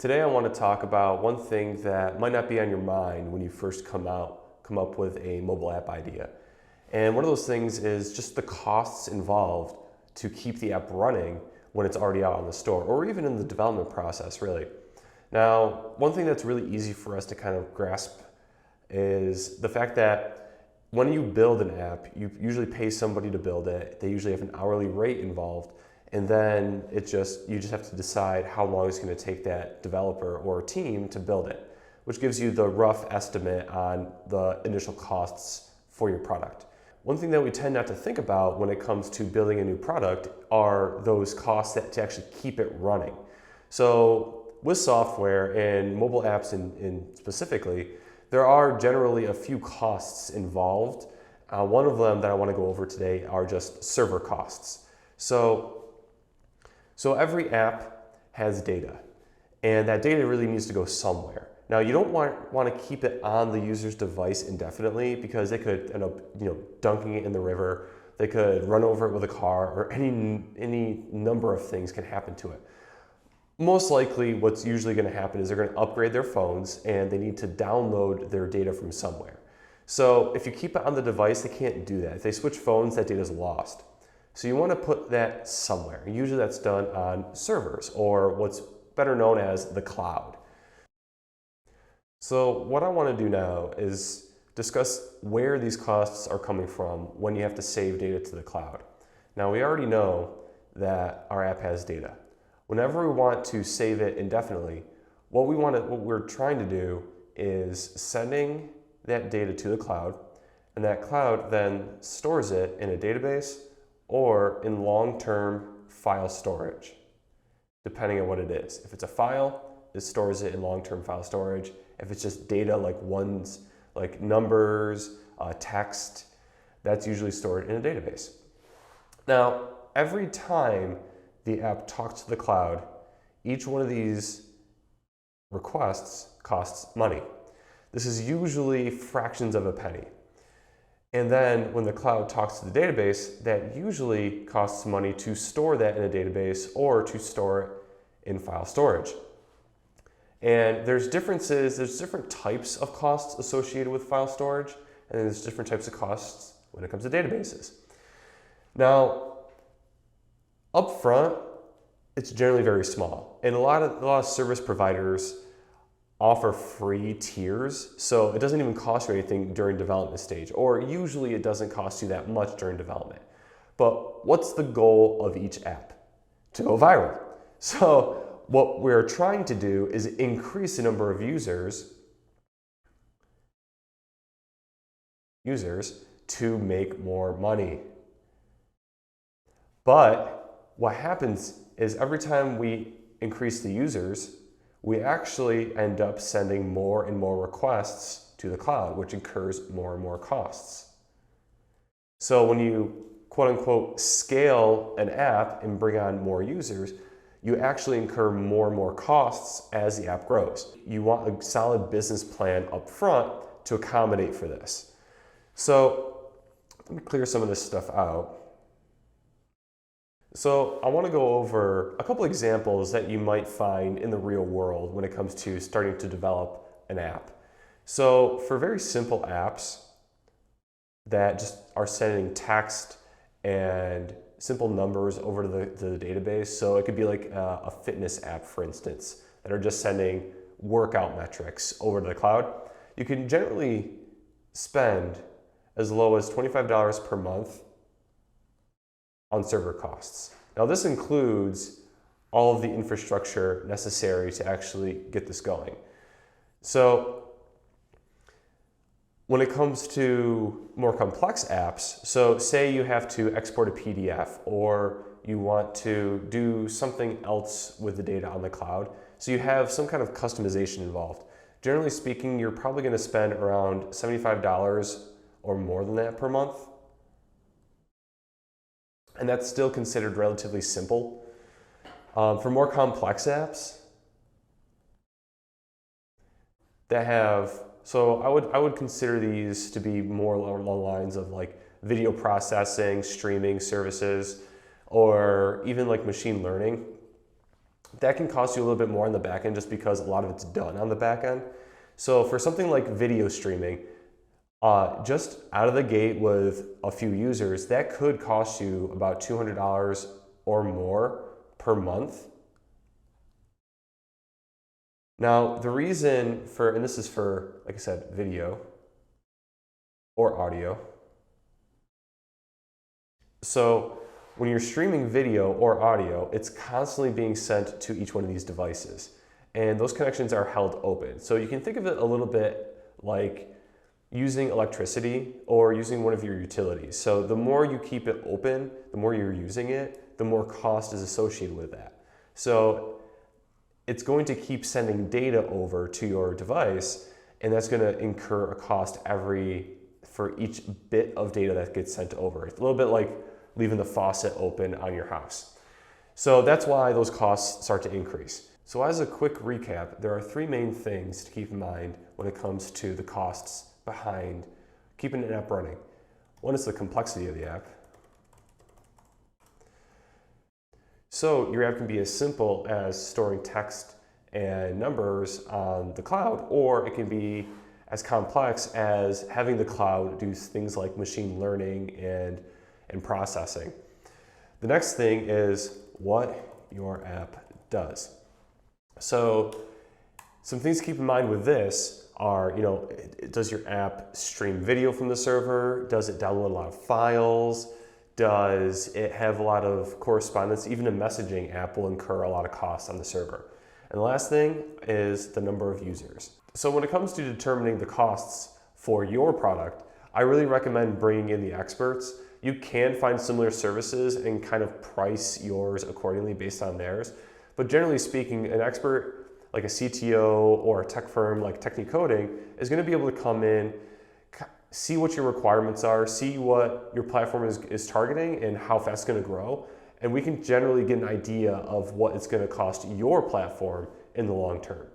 Today I want to talk about one thing that might not be on your mind when you first come up with a mobile app idea. And one of those things is just the costs involved to keep the app running when it's already out on the store, or even in the development process, really. Now, one thing that's really easy for us to kind of grasp is the fact that when you build an app, you usually pay somebody to build it. They usually have an hourly rate involved. And then you just have to decide how long it's going to take that developer or team to build it, which gives you the rough estimate on the initial costs for your product. One thing that we tend not to think about when it comes to building a new product are those costs to actually keep it running. So with software and mobile apps in specifically, there are generally a few costs involved. One of them that I want to go over today are just server costs. So every app has data, and that data really needs to go somewhere. Now, you don't want to keep it on the user's device indefinitely, because they could end up dunking it in the river, they could run over it with a car, or any number of things can happen to it. Most likely what's usually going to happen is they're going to upgrade their phones and they need to download their data from somewhere. So if you keep it on the device, they can't do that. If they switch phones, that data is lost. So you want to put that somewhere. Usually that's done on servers, or what's better known as the cloud. So what I want to do now is discuss where these costs are coming from when you have to save data to the cloud. Now, we already know that our app has data. Whenever we want to save it indefinitely, what we're trying to do is sending that data to the cloud, and that cloud then stores it in a database or in long-term file storage, depending on what it is. If it's a file, it stores it in long-term file storage. If it's just data like numbers, text, that's usually stored in a database. Now, every time the app talks to the cloud, each one of these requests costs money. This is usually fractions of a penny. And then when the cloud talks to the database, that usually costs money to store that in a database or to store it in file storage. And there's different types of costs associated with file storage, and there's different types of costs when it comes to databases. Now, up front, it's generally very small. And a lot of service providers offer free tiers, so it doesn't even cost you anything during development stage, or usually it doesn't cost you that much during development. But what's the goal of each app? To go viral. So what we're trying to do is increase the number of users to make more money. But what happens is every time we increase the users, we actually end up sending more and more requests to the cloud, which incurs more and more costs. So when you quote unquote scale an app and bring on more users, you actually incur more and more costs as the app grows. You want a solid business plan up front to accommodate for this. So let me clear some of this stuff out. So I want to go over a couple examples that you might find in the real world when it comes to starting to develop an app. So for very simple apps that just are sending text and simple numbers over to the database, so it could be like a fitness app, for instance, that are just sending workout metrics over to the cloud, you can generally spend as low as $25 per month on server costs. Now, this includes all of the infrastructure necessary to actually get this going. So when it comes to more complex apps, so say you have to export a PDF, or you want to do something else with the data on the cloud, so you have some kind of customization involved. Generally speaking, you're probably going to spend around $75 or more than that per month. And that's still considered relatively simple. For more complex apps that have, so I would consider these to be more along the lines of like video processing, streaming services, or even like machine learning. that can cost you a little bit more on the back end just because a lot of it's done on the back end. So for something like video streaming, just out of the gate with a few users, that could cost you about $200 or more per month. Now, the reason for, and this is for, like I said, video or audio. So when you're streaming video or audio, it's constantly being sent to each one of these devices. And those connections are held open. So you can think of it a little bit like using electricity or using one of your utilities. So the more you keep it open, the more you're using it, the more cost is associated with that. So it's going to keep sending data over to your device, and that's going to incur a cost for each bit of data that gets sent over. It's a little bit like leaving the faucet open on your house. So that's why those costs start to increase. So as a quick recap, there are three main things to keep in mind when it comes to the costs behind keeping an app running. One is the complexity of the app. So your app can be as simple as storing text and numbers on the cloud, or it can be as complex as having the cloud do things like machine learning and processing. The next thing is what your app does. So some things to keep in mind with this are, does your app stream video from the server? Does it download a lot of files? Does it have a lot of correspondence? Even a messaging app will incur a lot of costs on the server. And the last thing is the number of users. So when it comes to determining the costs for your product, I really recommend bringing in the experts. You can find similar services and kind of price yours accordingly based on theirs. But generally speaking, an expert like a CTO or a tech firm like Technicoding is going to be able to come in, see what your requirements are, see what your platform is targeting and how fast it's going to grow. And we can generally get an idea of what it's going to cost your platform in the long term.